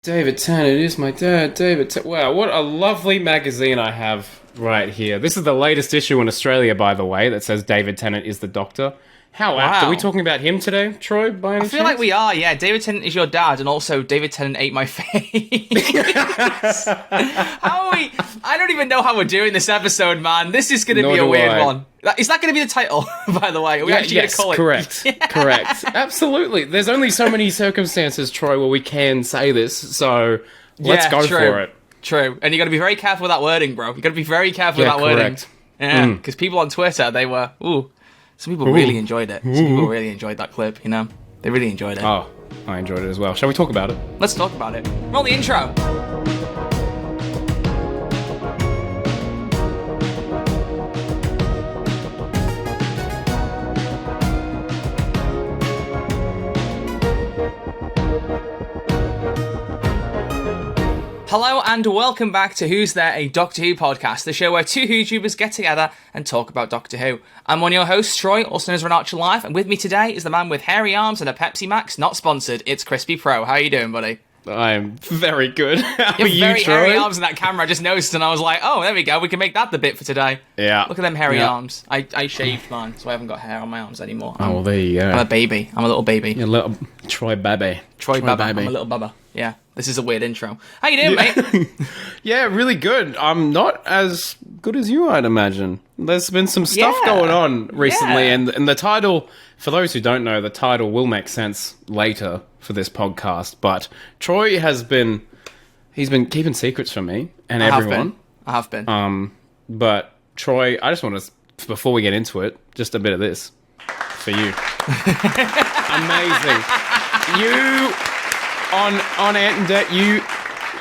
David Tennant is my dad. Wow, what a lovely magazine I have right here. This is the latest issue in Australia, by the way, that says David Tennant is the Doctor. How apt. Are we talking about him today, Troy, by any I feel like we are, yeah. David Tennant is your dad, and also David Tennant ate my face. How are we? I don't even know how we're doing this episode, man. This is going to be a weird one. Is that going to be the title, by the way? Are we actually going to call it? Correct. Yeah. Correct. Absolutely. There's only so many circumstances, Troy, where we can say this, so let's go for it. True. And you got to be very careful with that wording, bro. You got to be very careful with that wording. Yeah, because people on Twitter, they were, some people really enjoyed it. Some people really enjoyed that clip, you know? They really enjoyed it. Oh, I enjoyed it as well. Shall we talk about it? Let's talk about it. Roll the intro. Hello and welcome back to Who's There, a Doctor Who podcast, the show where two YouTubers get together and talk about Doctor Who. I'm one of your hosts, Troy, also known as Renarcher Live, and with me today is the man with hairy arms and a Pepsi Max, not sponsored. It's Crispy Pro. How are you doing, buddy? I'm very good. How are you, very Troy? hairy arms in that camera. I just noticed, and I was like, oh, there we go. We can make that the bit for today. Yeah. Look at them hairy arms. I shaved mine, so I haven't got hair on my arms anymore. Well, there you go. I'm a baby. I'm a little baby. You're a little Troy baby. Troy Baba. I'm a little bubba. Yeah. This is a weird intro. How you doing, mate? Yeah, really good. I'm not as good as you, I'd imagine. There's been some stuff going on recently, and the title, for those who don't know, the title will make sense later for this podcast, but Troy he's been keeping secrets from me and everyone. I have been. But Troy, I just want to, before we get into it, just a bit of this for you. Amazing. You... On Ant and Debt,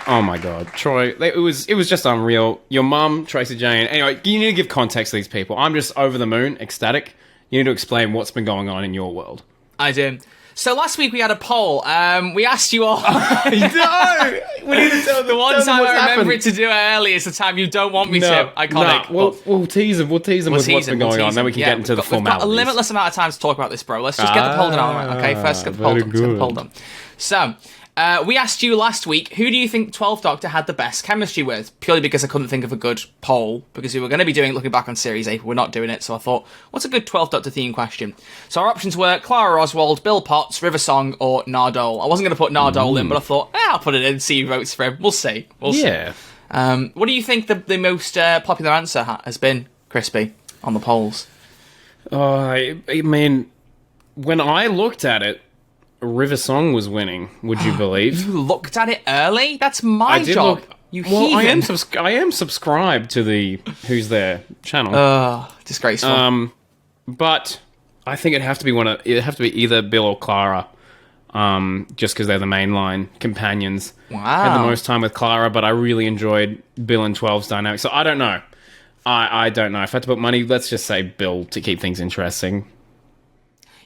oh my god, Troy, it was just unreal. Your mum, Tracy Jane, anyway, you need to give context to these people. I'm just over the moon, ecstatic. You need to explain what's been going on in your world. I do. So last week we had a poll. We asked you all. No, we need to tell them. The one time I remember it to do it early is the time you don't want me to. Iconic. No, we'll tease them. We'll tease them with what's been going on. Then we can get into the formalities. We've got a limitless amount of time to talk about this, bro. Let's just get the poll done. Okay, first get the poll done. Get the poll done. So. We asked you last week, who do you think 12th Doctor had the best chemistry with? Purely because I couldn't think of a good poll, because we were going to be looking back on Series 8, but we're not doing it, so I thought, what's a good 12th Doctor theme question? So our options were Clara Oswald, Bill Potts, River Song, or Nardole. I wasn't going to put Nardole in, but I thought, I'll put it in, see who votes for him. We'll see. We'll see. What do you think the most popular answer has been, Crispy, on the polls? I mean, when I looked at it, River Song was winning, would you believe? You looked at it early? That's my job. I am subscribed to the Who's There channel. Disgraceful. But I think it'd have to be either Bill or Clara. Just because they're the mainline companions. Wow. Had the most time with Clara, but I really enjoyed Bill and 12's dynamic. So I don't know. I don't know. If I had to put money, let's just say Bill to keep things interesting.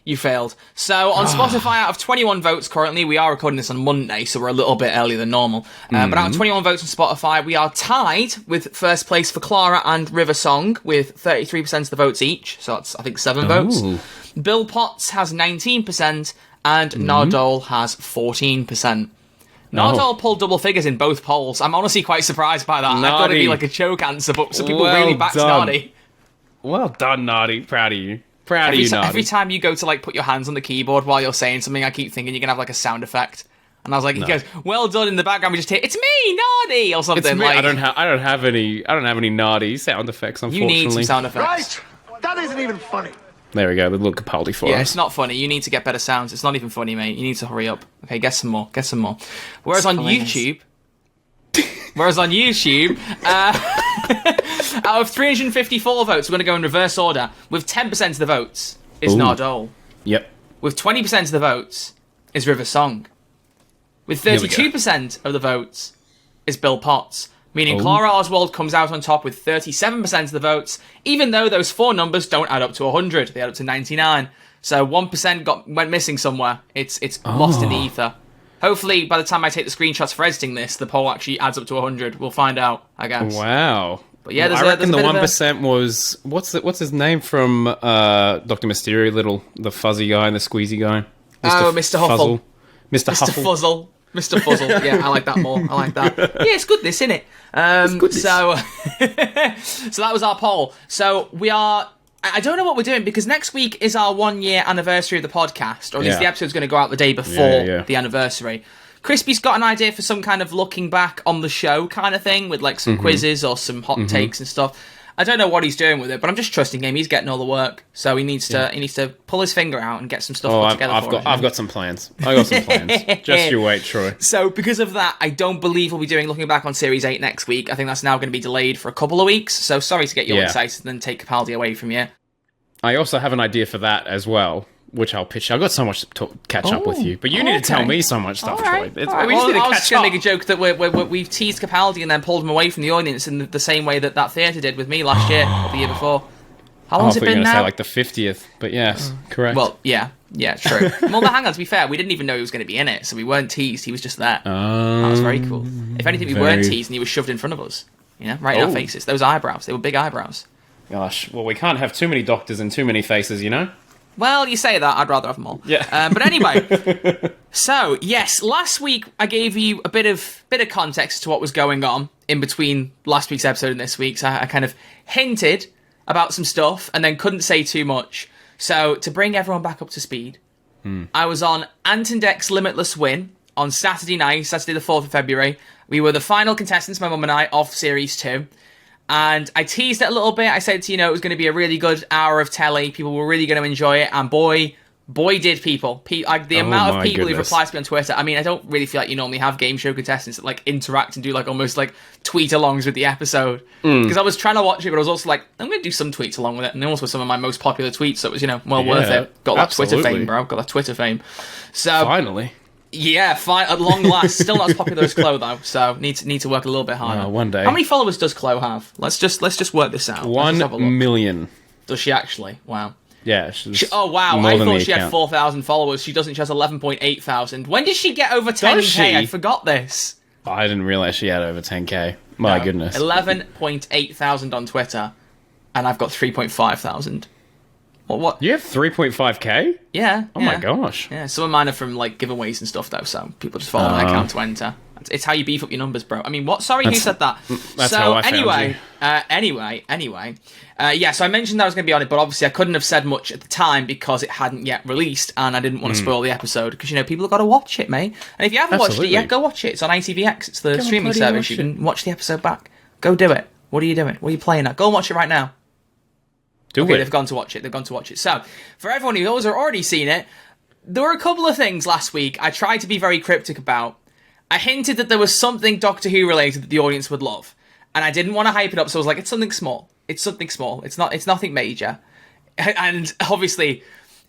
You failed. So on Spotify, out of 21 votes currently, we are recording this on Monday, so we're a little bit earlier than normal. But out of 21 votes on Spotify, we are tied with first place for Clara and River Song with 33% of the votes each. So that's, I think, 7 votes. Bill Potts has 19% and Nardole has 14%. Nardole pulled double figures in both polls. I'm honestly quite surprised by that. I thought it'd be like a choke answer, but some people really backed Nardy. Well done, Nardy. Proud of you. Proud of you, Nardy. Every time you go to put your hands on the keyboard while you're saying something, I keep thinking you're going to have a sound effect. And I was like, he goes, well done in the background, we just hear, it's me, Nardy, or something. It's me. I don't have any Nardy sound effects, unfortunately. You need some sound effects. Right? That isn't even funny. There we go, the little Capaldi for us. Yeah, it's not funny. You need to get better sounds. It's not even funny, mate. You need to hurry up. Okay, get some more. Whereas on YouTube, out of 354 votes, we're going to go in reverse order. With 10% of the votes is Nardole. Yep. With 20% of the votes is River Song. With 32% of the votes is Bill Potts. Meaning Clara Oswald comes out on top with 37% of the votes, even though those four numbers don't add up to 100. They add up to 99. So 1% went missing somewhere. It's lost in the ether. Hopefully, by the time I take the screenshots for editing this, the poll actually adds up to 100. We'll find out, I guess. Wow. But yeah, I reckon the 1% was... What's his name from Dr. Mysterio, the fuzzy guy and the squeezy guy? Mr. Huffle. Mr. Huffle. Fuzzle. Mr. Fuzzle. Yeah, I like that more. I like that. Yeah, it's goodness, isn't it? It's goodness. So that was our poll. So we are... I don't know what we're doing, because next week is our 1 year anniversary of the podcast, or at least the episode's going to go out the day before the anniversary. Crispy's got an idea for some kind of looking back on the show kind of thing, with like some quizzes or some hot takes and stuff. I don't know what he's doing with it, but I'm just trusting him. He's getting all the work, so he needs to pull his finger out and get some stuff put together. I've got some plans. Just you wait, Troy. So because of that, I don't believe we'll be doing looking back on Series 8 next week. I think that's now going to be delayed for a couple of weeks. So sorry to get you all excited and then take Capaldi away from you. I also have an idea for that as well, which I'll pitch. I've got so much to catch up with you, but you need to tell me so much stuff, Troy. We just need to I was catch just going up. to make a joke that we've teased Capaldi and then pulled him away from the audience in the same way that theatre did with me last year or the year before. How long's it been now? Say like the 50th, but yes, correct. Well, yeah, true. Well, hang on, to be fair, we didn't even know he was going to be in it, so we weren't teased. He was just there. That was very cool. If anything, we weren't teased and he was shoved in front of us. Right in our faces. Those eyebrows, they were big eyebrows. Gosh, well, we can't have too many doctors and too many faces, Well, you say that. I'd rather have them all. Yeah. But anyway, so yes, last week I gave you a bit of context to what was going on in between last week's episode and this week's. I kind of hinted about some stuff and then couldn't say too much. So to bring everyone back up to speed, I was on Ant and Dec's Limitless win on Saturday night, Saturday the 4th of February. We were the final contestants, my mum and I, of Series 2. And I teased it a little bit. I said to it was going to be a really good hour of telly. People were really going to enjoy it. And boy did people. The amount of people who've replied to me on Twitter. I mean, I don't really feel like you normally have game show contestants that like interact and do like almost like tweet alongs with the episode. Because I was trying to watch it, but I was also like, I'm going to do some tweets along with it. And they also were some of my most popular tweets. So it was, well worth it. Got that Twitter fame, bro. Got that Twitter fame. So finally. Yeah, fine. At long last, still not as popular as Chloe though. So need to work a little bit harder. One day. How many followers does Chloe have? Let's just work this out. 1 million. Does she actually? Wow. Yeah. Oh wow! I thought she had 4,000 followers. She doesn't. She has 11.8 thousand. When did she get over 10k? I forgot this. I didn't realize she had over 10k. My goodness. 11.8 thousand on Twitter, and I've got 3.5 thousand. What? You have 3.5k? Yeah. Oh my gosh. Yeah, some of mine are from like giveaways and stuff though, so people just follow my account to enter. It's how you beef up your numbers, bro. I mean, what? Sorry, who said that? That's how I found you. Anyway. So I mentioned that I was going to be on it, but obviously I couldn't have said much at the time because it hadn't yet released, and I didn't want to spoil the episode because people have got to watch it, mate. And if you haven't watched it yet, go watch it. It's on ITVX. It's the streaming service. You can watch the episode back. Go do it. What are you doing? What are you playing at? Go and watch it right now. They've gone to watch it. So, for everyone who has already seen it, there were a couple of things last week I tried to be very cryptic about. I hinted that there was something Doctor Who related that the audience would love. And I didn't want to hype it up, so I was like, it's something small. It's nothing major. And obviously,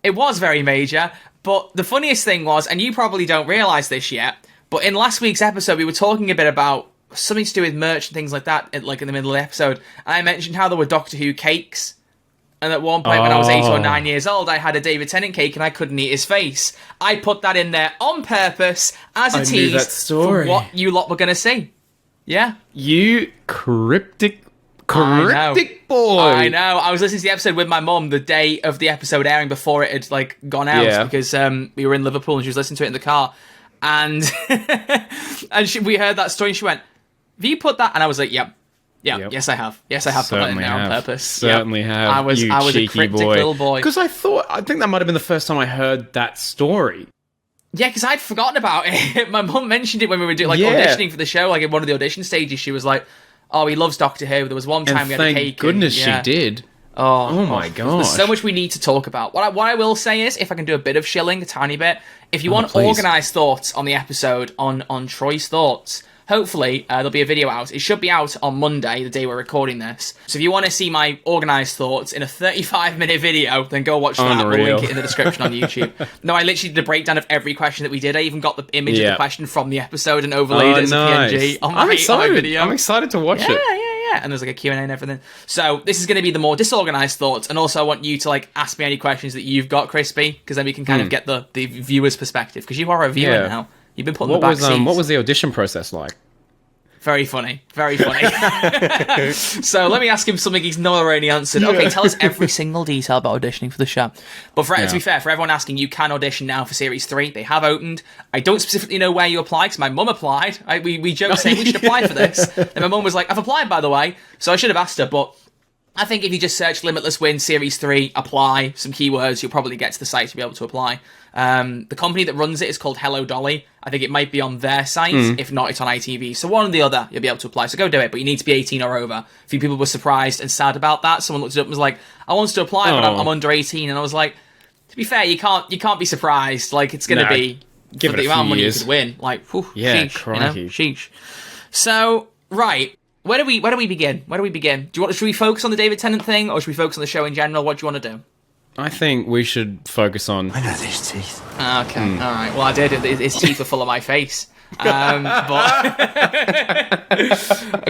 it was very major. But the funniest thing was, and you probably don't realise this yet, but in last week's episode, we were talking a bit about something to do with merch and things like that, like in the middle of the episode. And I mentioned how there were Doctor Who cakes. And at one point when I was 8 or 9 years old, I had a David Tennant cake and I couldn't eat his face. I put that in there on purpose as a tease for what you lot were going to see. Yeah. You cryptic boy. I know. I was listening to the episode with my mum the day of the episode airing before it had like gone out because we were in Liverpool and she was listening to it in the car. And we heard that story and she went, have you put that? And I was like, yep. Yeah, yes I have. Yes, I have put that in there on purpose. Certainly have. I was a cryptic little boy. Because I think that might have been the first time I heard that story. Yeah, because I'd forgotten about it. My mum mentioned it when we were doing auditioning for the show. Like in one of the audition stages, she was like, "Oh, he loves Doctor Who." There was one time we had a cake. Thank goodness she did. Oh my gosh. There's so much we need to talk about. What I will say is, if I can do a bit of shilling, a tiny bit, if you want organised thoughts on the episode, on Troy's thoughts. Hopefully, there'll be a video out. It should be out on Monday, the day we're recording this. So if you want to see my organised thoughts in a 35-minute video, then go watch that. We'll link it in the description on YouTube. No, I literally did a breakdown of every question that we did. I even got the image of the question from the episode and overlaid it as a PNG on my video. I'm excited to watch it. Yeah. And there's like a Q&A and everything. So this is going to be the more disorganised thoughts. And also I want you to ask me any questions that you've got, Crispy, because then we can kind of get the viewer's perspective. Because you are a viewer now. You've been put in the back seats. What was the audition process like? Very funny. Very funny. So let me ask him something he's not already answered. Okay, tell us every single detail about auditioning for the show. But to be fair, for everyone asking, you can audition now for Series 3. They have opened. I don't specifically know where you apply, because my mum applied. We joked saying we should apply for this. And my mum was like, I've applied, by the way. So I should have asked her, but I think if you just search Limitless Win Series 3, apply, some keywords, you'll probably get to the site to be able to apply. The company that runs it is called Hello Dolly. I think it might be on their site. If not, it's on ITV. So one or the other, you'll be able to apply. So go do it, but you need to be 18 or over. A few people were surprised and sad about that. Someone looked it up and was like, I want to apply, but I'm under 18. And I was like, to be fair, you can't be surprised. Like, it's going to be give for it the a amount of few money years. you could win. Like, whew, Yeah, sheesh, sheesh. So, right. Where do we begin? Should we focus on the David Tennant thing, or should we focus on the show in general? What do you want to do? I think we should focus on... I know these teeth. Okay, all right. Well, I did. His teeth are full of my face. But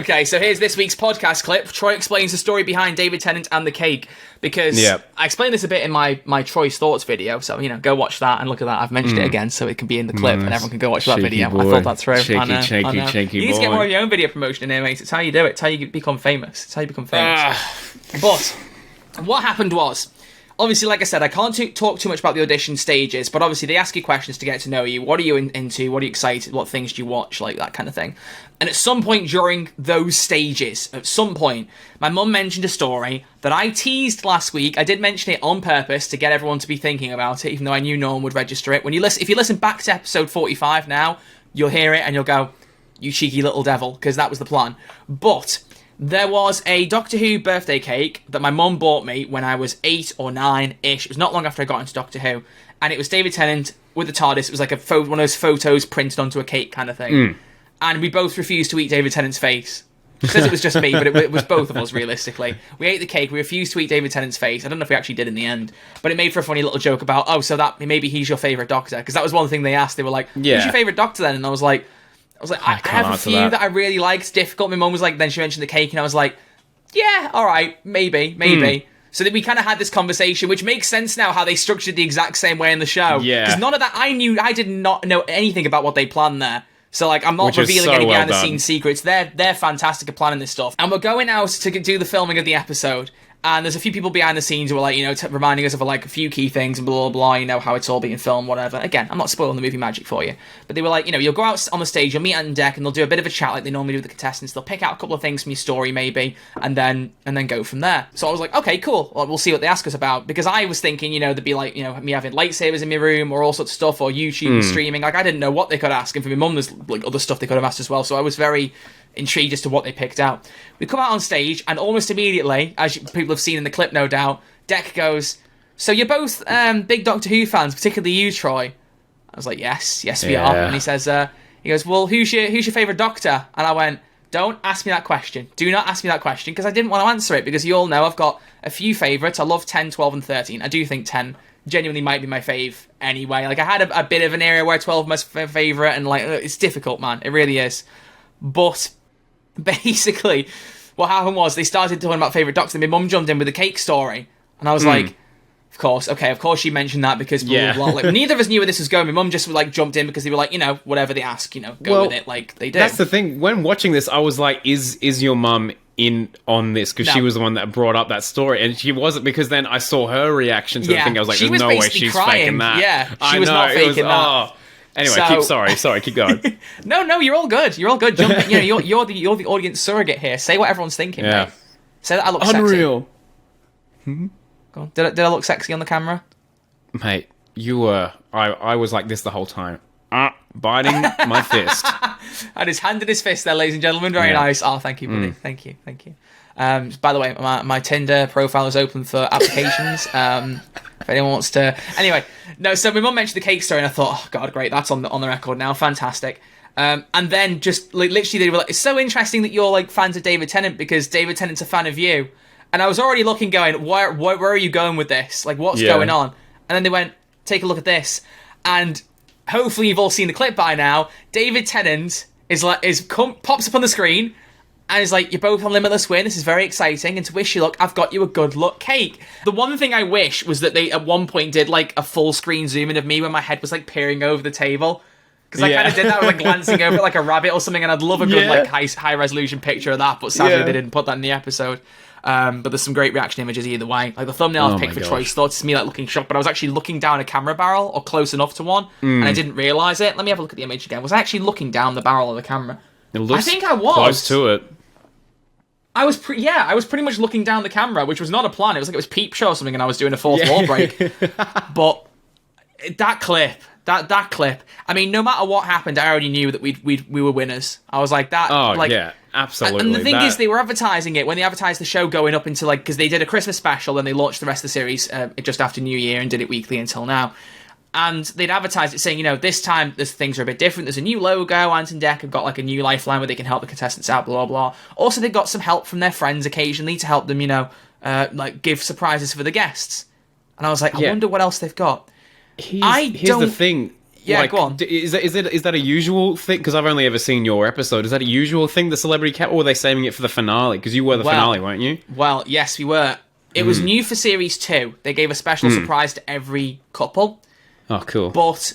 okay, so here's this week's podcast clip. Troy explains the story behind David Tennant and the cake, because I explained this a bit in my Troy's Thoughts video, so, go watch that and look at that. I've mentioned it again, so it can be in the clip and everyone can go watch that video. Boy. I thought that through. Cheeky I know. boy. You need to get more of your own video promotion in here, mate. It's how you do it. It's how you become famous. But what happened was, obviously, like I said, I can't talk too much about the audition stages, but obviously they ask you questions to get to know you. What are you into? What are you excited? What things do you watch? Like, that kind of thing. And at some point during those stages, my mum mentioned a story that I teased last week. I did mention it on purpose to get everyone to be thinking about it, even though I knew no one would register it. If you listen back to episode 45 now, you'll hear it and you'll go, you cheeky little devil, because that was the plan. But there was a Doctor Who birthday cake that my mum bought me when I was 8 or 9-ish. It was not long after I got into Doctor Who. And it was David Tennant with the TARDIS. It was like one of those photos printed onto a cake kind of thing. And we both refused to eat David Tennant's face. She says it was just me, but it was both of us, realistically. We ate the cake. We refused to eat David Tennant's face. I don't know if we actually did in the end. But it made for a funny little joke about, so that maybe he's your favourite Doctor. Because that was one thing they asked. They were like, who's your favourite Doctor then? And I was like, I have a few that I really liked. It's difficult. My mum was like, then she mentioned the cake, and I was like, yeah, all right, maybe. So that we kind of had this conversation, which makes sense now how they structured the exact same way in the show. Yeah. Because none of that, I did not know anything about what they planned there. So, like, I'm not revealing any behind-the-scenes secrets. They're fantastic at planning this stuff. And we're going out to do the filming of the episode. And there's a few people behind the scenes who are like, reminding us of like a few key things and blah, blah, blah, how it's all being filmed, whatever. Again, I'm not spoiling the movie magic for you. But they were like, you'll go out on the stage, you'll meet on deck, and they'll do a bit of a chat like they normally do with the contestants. They'll pick out a couple of things from your story, maybe, and then go from there. So I was like, okay, cool. Well, we'll see what they ask us about. Because I was thinking, there'd be like, me having lightsabers in my room or all sorts of stuff, or YouTube streaming. Like, I didn't know what they could ask. And for my mum, there's like other stuff they could have asked as well. So I was very intrigued as to what they picked out. We come out on stage, and almost immediately, as people have seen in the clip, no doubt, Deck goes, so you're both big Doctor Who fans, particularly you, Troy. I was like, yes, we are. And he says, he goes, well, who's your favourite Doctor? And I went, don't ask me that question. Do not ask me that question, because I didn't want to answer it, because you all know I've got a few favourites. I love 10, 12, and 13. I do think 10 genuinely might be my fave anyway. Like, I had a bit of an era where 12 was my favourite, and like, it's difficult, man. It really is. But basically, what happened was they started talking about favourite Doctor, and my mum jumped in with the cake story, and I was like, of course she mentioned that, because blah, blah, blah. Like, neither of us knew where this was going. My mum just like jumped in because they were like, whatever they ask, go with it, like they do. That's the thing. When watching this, I was like, is your mum in on this? Because she was the one that brought up that story, and she wasn't, because then I saw her reaction to the thing. I was like, there's no way she's faking that. Yeah, she was not faking that. Anyway, sorry, keep going. No, you're all good. You're all good. Jump in. You're the audience surrogate here. Say what everyone's thinking, mate. Say that I look Unreal. Sexy. Go on. Did I look sexy on the camera? Mate, you were. I was like this the whole time. Biting my fist. And his hand in his fist there, ladies and gentlemen. Very nice. Oh, thank you, buddy. Thank you. By the way, my Tinder profile is open for applications. If anyone wants to... Anyway, no, so my mum mentioned the cake story, and I thought, oh, God, great, that's on the record now. Fantastic. And then just, like, literally, they were like, it's so interesting that you're, like, fans of David Tennant, because David Tennant's a fan of you. And I was already looking, going, where are you going with this? Like, what's going on? And then they went, take a look at this. And hopefully you've all seen the clip by now. David Tennant pops up on the screen, and he's like, you're both on Limitless Win, this is very exciting, and to wish you luck, I've got you a good luck cake. The one thing I wish was that they at one point did like a full screen zoom in of me when my head was like peering over the table, Because I kind of did that with like glancing over like a rabbit or something, and I'd love a good like high resolution picture of that, but sadly they didn't put that in the episode. But there's some great reaction images either way. Like the thumbnail I've picked for Troy's Thoughts is me like looking shocked, but I was actually looking down a camera barrel or close enough to one, and I didn't realise it. Let me have a look at the image again. Was I actually looking down the barrel of the camera? It looks I think I was close to it. I was pretty much looking down the camera, which was not a plan. It was like it was Peep Show or something, and I was doing a fourth wall break. But that clip. I mean, no matter what happened, I already knew that we were winners. I was like that. Oh like, yeah, absolutely. And the thing is, they were advertising it when they advertised the show going up into like because they did a Christmas special and they launched the rest of the series just after New Year and did it weekly until now. And they'd advertised it saying, this time things are a bit different. There's a new logo. Ant and Dec have got like a new lifeline where they can help the contestants out. Blah blah. Also, they got some help from their friends occasionally to help them, like give surprises for the guests. And I was like, I wonder what else they've got. Here's the thing. Yeah, like, go on. Is that a usual thing? Because I've only ever seen your episode. Is that a usual thing, the celebrity cat, or were they saving it for the finale? Because you were the finale, weren't you? Well, yes, we were. It was new for Series 2. They gave a special surprise to every couple. Oh, cool. But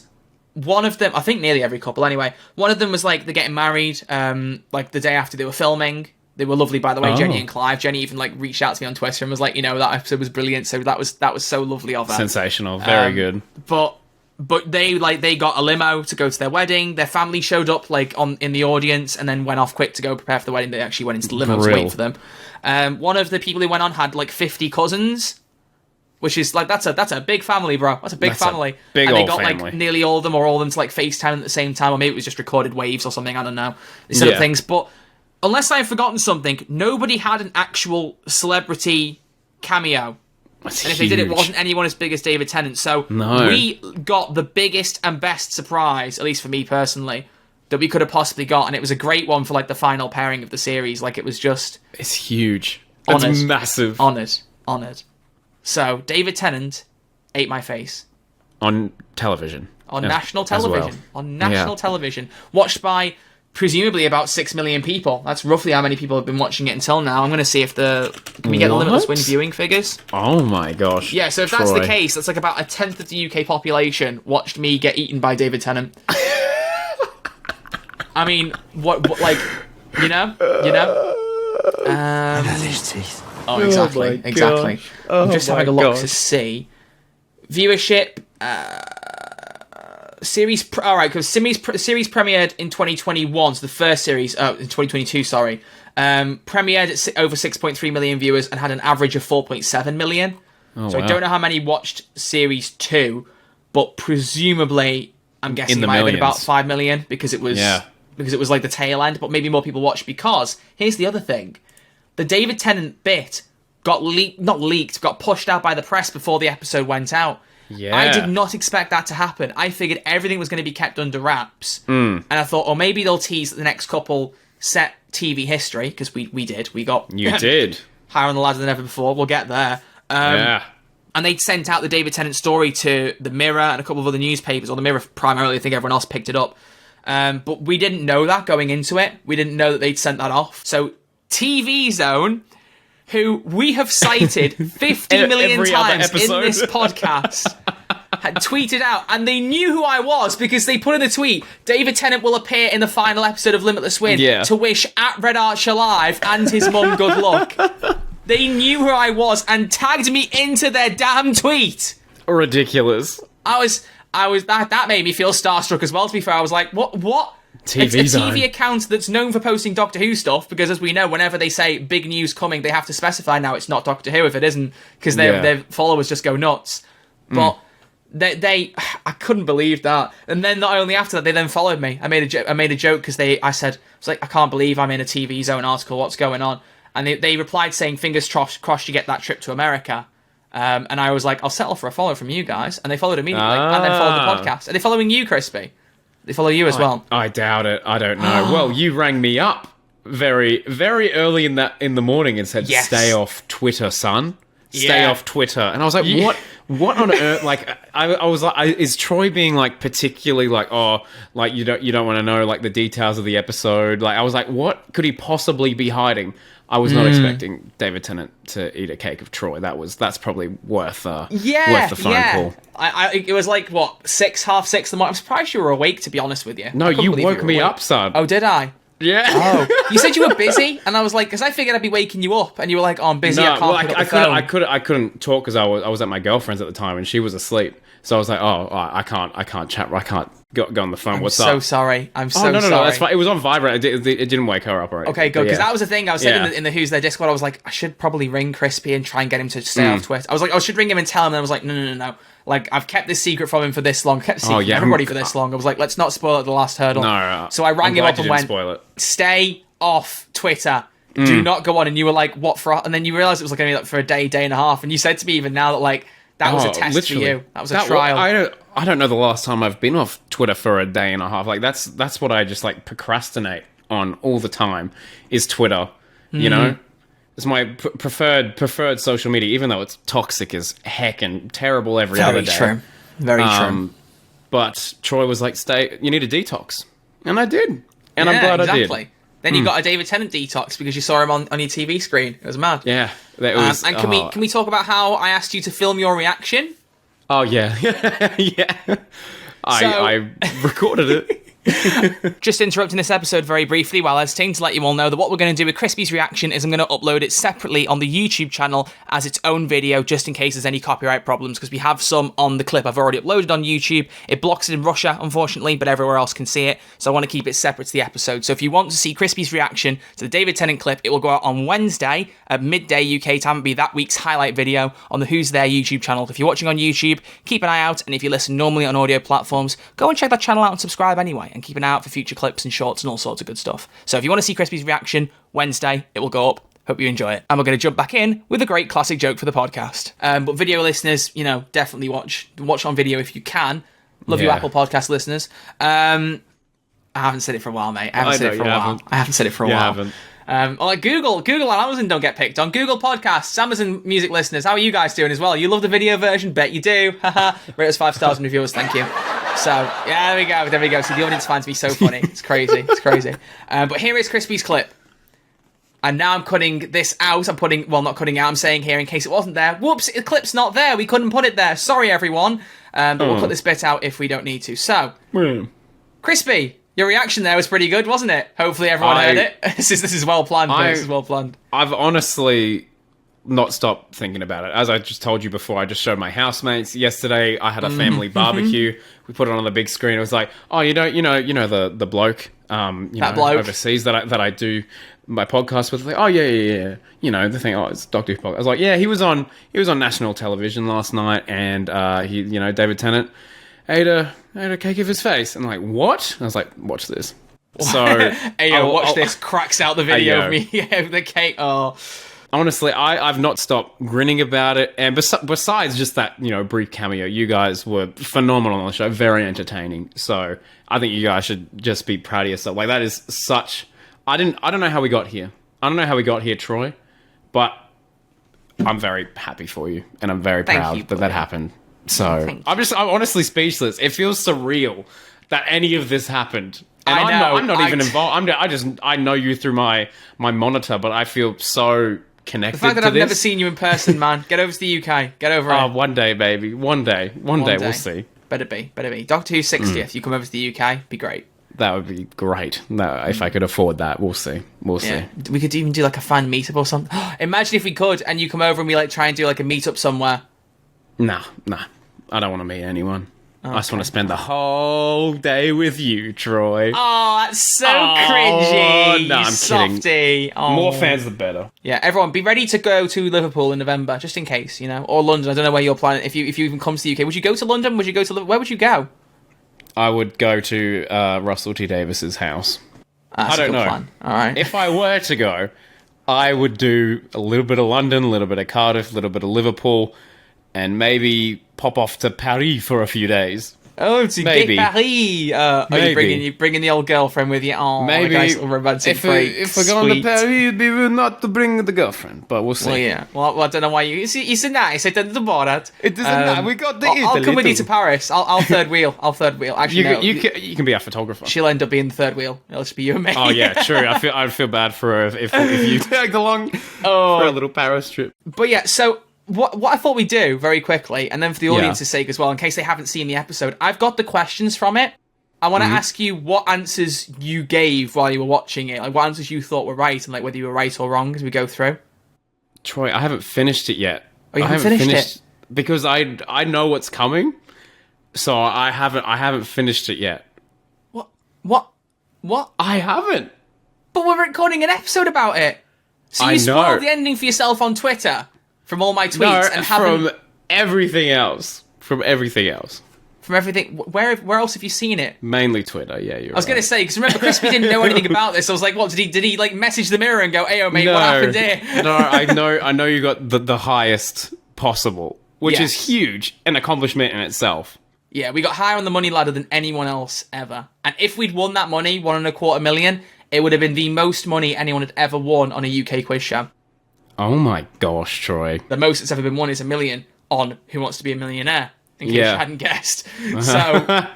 one of them, I think nearly every couple anyway, one of them was like, they're getting married, like the day after they were filming. They were lovely, by the way, Jenny and Clive. Jenny even like reached out to me on Twitter and was like, that episode was brilliant. So that was so lovely of her. Sensational, very good. But they got a limo to go to their wedding. Their family showed up like in the audience and then went off quick to go prepare for the wedding. They actually went into the limo to wait for them. One of the people who went on had like 50 cousins, which is like that's a big family, bro. That's a big family. And they got family. like nearly all of them or all of them to like FaceTime at the same time, or maybe it was just recorded waves or something. I don't know. They set up things, but unless I've forgotten something, nobody had an actual celebrity cameo. That's and if huge. they did, it wasn't anyone as big as David Tennant. So we got the biggest and best surprise, at least for me personally, that we could have possibly got, and it was a great one for like the final pairing of the series. Like it was just, it's huge. It's massive. Honoured. So David Tennant ate my face on television. On national television. Well. On national television, watched by presumably about 6 million people. That's roughly how many people have been watching it until now. I'm going to see if can we get the Limitless win viewing figures? Oh my gosh. Yeah, so if that's the case, that's like about a tenth of the UK population watched me get eaten by David Tennant. I mean, what like, you know? There's teeth. Oh, exactly. I'm just having a look to see. Viewership, series. All right, because series premiered in 2021, so the first series in 2022. Sorry, premiered at over 6.3 million viewers and had an average of 4.7 million. I don't know how many watched series 2, but presumably, I'm guessing it might have been about 5 million because it was like the tail end. But maybe more people watched because here's the other thing: the David Tennant bit got got pushed out by the press before the episode went out. Yeah. I did not expect that to happen. I figured everything was going to be kept under wraps. And I thought, maybe they'll tease that the next couple set TV history, because we did. We got... You did. Higher on the ladder than ever before. We'll get there. And they'd sent out the David Tennant story to The Mirror and a couple of other newspapers, or The Mirror primarily. I think everyone else picked it up. But we didn't know that going into it. We didn't know that they'd sent that off. So TV Zone, who we have cited 50 million times in this podcast, had tweeted out, and they knew who I was because they put in the tweet, David Tennant will appear in the final episode of Limitless Win to wish at Red Arch Alive and his mum good luck. They knew who I was and tagged me into their damn tweet. Ridiculous. That made me feel starstruck as well, to be fair. I was like, what? It's a TV account that's known for posting Doctor Who stuff, because as we know, whenever they say big news coming, they have to specify now it's not Doctor Who if it isn't, because their followers just go nuts. But I couldn't believe that. And then not only after that, they then followed me. I made a joke because I was like, I can't believe I'm in a TV Zone article. What's going on? And they replied saying, fingers crossed you get that trip to America. And I was like, I'll settle for a follow from you guys. And they followed immediately, and then followed the podcast. Are they following you, Crispy? They follow you as well. I doubt it. I don't know. Well, you rang me up very, very early in the morning and said, "Stay off Twitter, son." stay off Twitter. And I was like, what on earth? Like, I was like, is Troy being like particularly like, oh, like you don't want to know like the details of the episode? Like, I was like, what could he possibly be hiding? I was not expecting David Tennant to eat a cake of Troy. That's probably worth the phone call. It was like, what, 6:30 in the morning? I'm surprised you were awake, to be honest with you. No, you woke me up, son. Oh, did I? Yeah. Oh, you said you were busy, and I was like, because I figured I'd be waking you up, and you were like, oh, I'm busy. No, I can't pick up the phone. I couldn't talk because I was at my girlfriend's at the time, and she was asleep. So I was like, I can't chat. I can't go on the phone. What's up? I'm so sorry. I'm so sorry. No, that's fine. It was on vibrate. It didn't wake her up, right? Okay, good. Because that was the thing. I was saying in the Who's There Discord, I was like, I should probably ring Crispy and try and get him to stay off Twitter. I was like, I should ring him and tell him. And I was like, no. Like, I've kept this secret from him for this long. Kept it secret from everybody for this long. I was like, let's not spoil it at the last hurdle. No. So I rang him up and went, stay off Twitter. Do not go on. And you were like, what for? And then you realised it was like only for a day and a half. And you said to me even now that like, that was a test for you. That was a trial. I don't know the last time I've been off Twitter for a day and a half. Like that's what I just like procrastinate on all the time is Twitter. You know, it's my preferred social media, even though it's toxic as heck and terrible every other day. Very true. But Troy was like, you need a detox, and I did, and I'm glad I did. Then you got a David Tennant detox because you saw him on your TV screen. It was mad. Yeah, it was. And can we talk about how I asked you to film your reaction? Oh yeah, yeah. I recorded it. Just interrupting this episode very briefly while editing to let you all know that what we're going to do with Crispy's reaction is I'm going to upload it separately on the YouTube channel as its own video, just in case there's any copyright problems, because we have some on the clip I've already uploaded on YouTube. It blocks it in Russia, unfortunately, but everywhere else can see it, so I want to keep it separate to the episode. So if you want to see Crispy's reaction to the David Tennant clip, it will go out on Wednesday at midday UK time. It'll be that week's highlight video on the Who's There YouTube channel. If you're watching on YouTube, keep an eye out, and if you listen normally on audio platforms, go and check that channel out and subscribe anyway, and keep an eye out for future clips and shorts and all sorts of good stuff. So if you want to see Crispy's reaction, Wednesday, it will go up. Hope you enjoy it. And we're going to jump back in with a great classic joke for the podcast. But video listeners, definitely watch on video if you can. Love you, Apple Podcast listeners. I haven't said it for a while, mate. I haven't said it for a while. Like Google and Amazon don't get picked on. Google Podcasts, Amazon Music listeners, how are you guys doing as well? You love the video version? Bet you do. Rate us 5 stars and reviewers, thank you. So, yeah, there we go. See, the audience finds me so funny. It's crazy. But here is Crispy's clip. And now I'm cutting this out. Not cutting out, I'm saying here in case it wasn't there. Whoops, the clip's not there. We couldn't put it there. Sorry, everyone. But we'll cut this bit out if we don't need to. So, Crispy, your reaction there was pretty good, wasn't it? Hopefully everyone heard it. This is well planned. This is well planned. I've honestly not stopped thinking about it. As I just told you before, I just showed my housemates yesterday. I had a family barbecue. We put it on the big screen. It was like, oh, you know the bloke, bloke overseas that I do my podcast with. Like, oh yeah. The thing. Oh, it's Doctor Who podcast. I was like, yeah, he was on national television last night, and David Tennant ate a cake of his face. And I'm like, what? And I was like, watch this. So watch this. Cracks out the video of me the cake. Oh. Honestly, I've not stopped grinning about it. And besides just that, brief cameo, you guys were phenomenal on the show. Very entertaining. So I think you guys should just be proud of yourself. Like, that is such... I don't know how we got here. I don't know how we got here, Troy. But I'm very happy for you. And I'm very proud that happened. So I'm honestly speechless. It feels surreal that any of this happened. And I'm not even involved. I know you through my monitor, but I feel so connected to this. The fact that I've never seen you in person, man. Get over to the UK. Get over it. Oh, one day, baby. One day. We'll see. Better be. Doctor Who's 60th. You come over to the UK. Be great. That would be great. No, if I could afford that, we'll see. See. We could even do like a fan meetup or something. Imagine if we could, and you come over and we like try and do like a meetup somewhere. Nah. I don't want to meet anyone. Okay. I just want to spend the whole day with you, Troy. Oh, that's so cringy. No, I'm softy. kidding. Oh. More fans, the better. Yeah, everyone, be ready to go to Liverpool in November, just in case, or London. I don't know where you're planning. If you even come to the UK, would you go to London? Would you go to Liverpool? Where would you go? I would go to Russell T Davis's house. That's I don't know. Plan. All right. If I were to go, I would do a little bit of London, a little bit of Cardiff, a little bit of Liverpool, and maybe pop off to Paris for a few days. Oh, to Maybe. get Paris. Are you bringing the old girlfriend with you? Oh, Maybe like a nice little romantic break. if we're going to Paris, it'd be rude not to bring the girlfriend, but we'll see. Well, yeah. Well, I don't know why you. It's a nice. I didn't Borat. It doesn't matter. We got the Italy. I'll come with you to Paris. I'll third wheel. Actually, no. You can be a photographer. She'll end up being the third wheel. It'll just be you and me. Oh yeah, true. I'd feel bad for her if you tagged along for a little Paris trip. But yeah, so what I thought we'd do very quickly, and then for the audience's sake as well, in case they haven't seen the episode, I've got the questions from it. I want to ask you what answers you gave while you were watching it, like what answers you thought were right, and like whether you were right or wrong as we go through. Troy, I haven't finished it yet. Oh, you haven't finished it? Because I know what's coming, so I haven't finished it yet. What? I haven't. But we're recording an episode about it. So you spoiled the ending for yourself on Twitter from all my tweets and from everything else. From everything. Where else have you seen it? Mainly Twitter. Yeah, I was going to say, because remember, Crispy didn't know anything about this. I was like, what did he like message the mirror and go, "Hey, mate, what happened here?" No, I know you got the highest possible, which is huge, an accomplishment in itself. Yeah, we got higher on the money ladder than anyone else ever. And if we'd won that money, 1.25 million, it would have been the most money anyone had ever won on a UK quiz show. Oh my gosh, Troy. The most that's ever been won is $1 million on Who Wants to Be a Millionaire, in case you hadn't guessed. So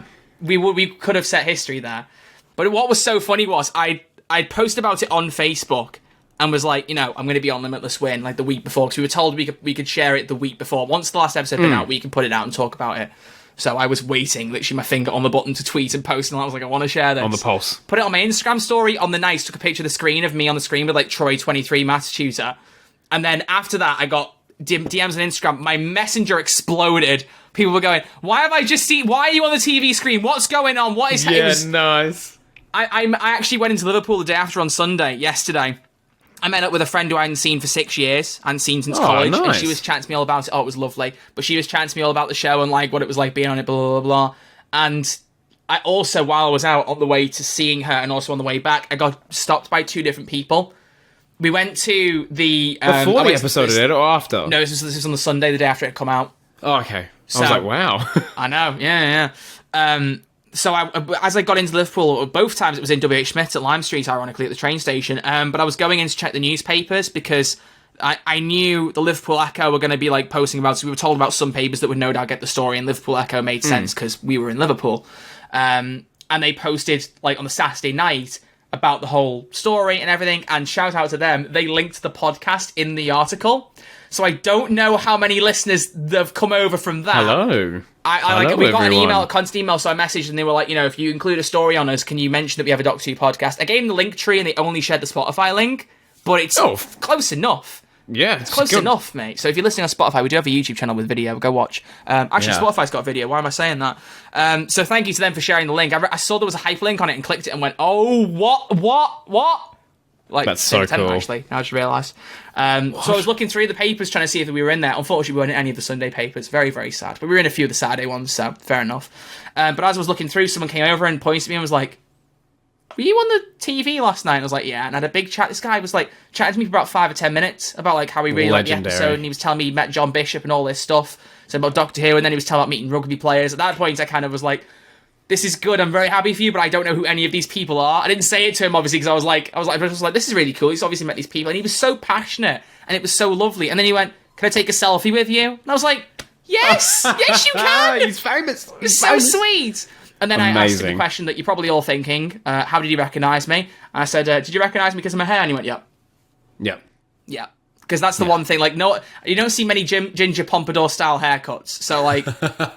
we could have set history there. But what was so funny was I posted about it on Facebook and was like, I'm going to be on Limitless Win like the week before, because we were told we could share it the week before. Once the last episode had been out, we can put it out and talk about it. So I was waiting, literally my finger on the button to tweet and post, and I was like, I want to share this. On the pulse. Put it on my Instagram story on the night, took a picture of the screen of me on the screen with like Troy 23 maths tutor. And then after that, I got DMs on Instagram. My messenger exploded. People were going, why are you on the TV screen? What's going on? What is happening? Nice. I actually went into Liverpool the day after on Sunday, yesterday. I met up with a friend who I hadn't seen for 6 years, hadn't seen since college, nice. and she was chatting to me all about it. Oh, it was lovely. But she was chatting to me all about the show and like what it was like being on it, blah, blah, blah, blah. And I also, while I was out on the way to seeing her and also on the way back, I got stopped by 2 different people. We went to the... Before the episode of it or after? No, this was on the Sunday, the day after it had come out. Oh, okay. I was like, wow. I know, yeah. So as I got into Liverpool, both times it was in WH Smith at Lime Street, ironically, at the train station. But I was going in to check the newspapers because I knew the Liverpool Echo were going to be like posting about it. So we were told about some papers that would no doubt get the story, and Liverpool Echo made sense because we were in Liverpool. And they posted like on the Saturday night about the whole story and everything. And shout out to them, they linked the podcast in the article. So I don't know how many listeners have come over from that. Hello. We got an email, a constant email, so I messaged and they were like, if you include a story on us, can you mention that we have a Doctor Who podcast? I gave them the link tree and they only shared the Spotify link, but it's close enough. Yeah, it's close enough, mate. So if you're listening on Spotify, we do have a YouTube channel with video. Go watch. Spotify's got a video. Why am I saying that? So thank you to them for sharing the link. I saw there was a hyperlink on it and clicked it and went, oh, what? Like, that's so cool. Actually, I just realised. So I was looking through the papers trying to see if we were in there. Unfortunately, we weren't in any of the Sunday papers. Very, very sad. But we were in a few of the Saturday ones, so fair enough. But as I was looking through, someone came over and pointed at me and was like, were you on the TV last night? And I was like, yeah. And I had a big chat. This guy was like chatting to me for about 5 or 10 minutes about like how he really liked the episode. And he was telling me he met John Bishop and all this stuff. So about Doctor Who. And then he was telling about meeting rugby players. At that point, I kind of was like, this is good. I'm very happy for you, but I don't know who any of these people are. I didn't say it to him, obviously, because I was like, this is really cool. He's obviously met these people. And he was so passionate. And it was so lovely. And then he went, can I take a selfie with you? And I was like, yes! Yes, you can! He's famous. He's so sweet. And then I asked him a question that you're probably all thinking. How did you recognise me? And I said, did you recognise me because of my hair? And he went, yep. Yep. Yeah. Because that's the one thing, like, no, you don't see many ginger pompadour-style haircuts. So, like,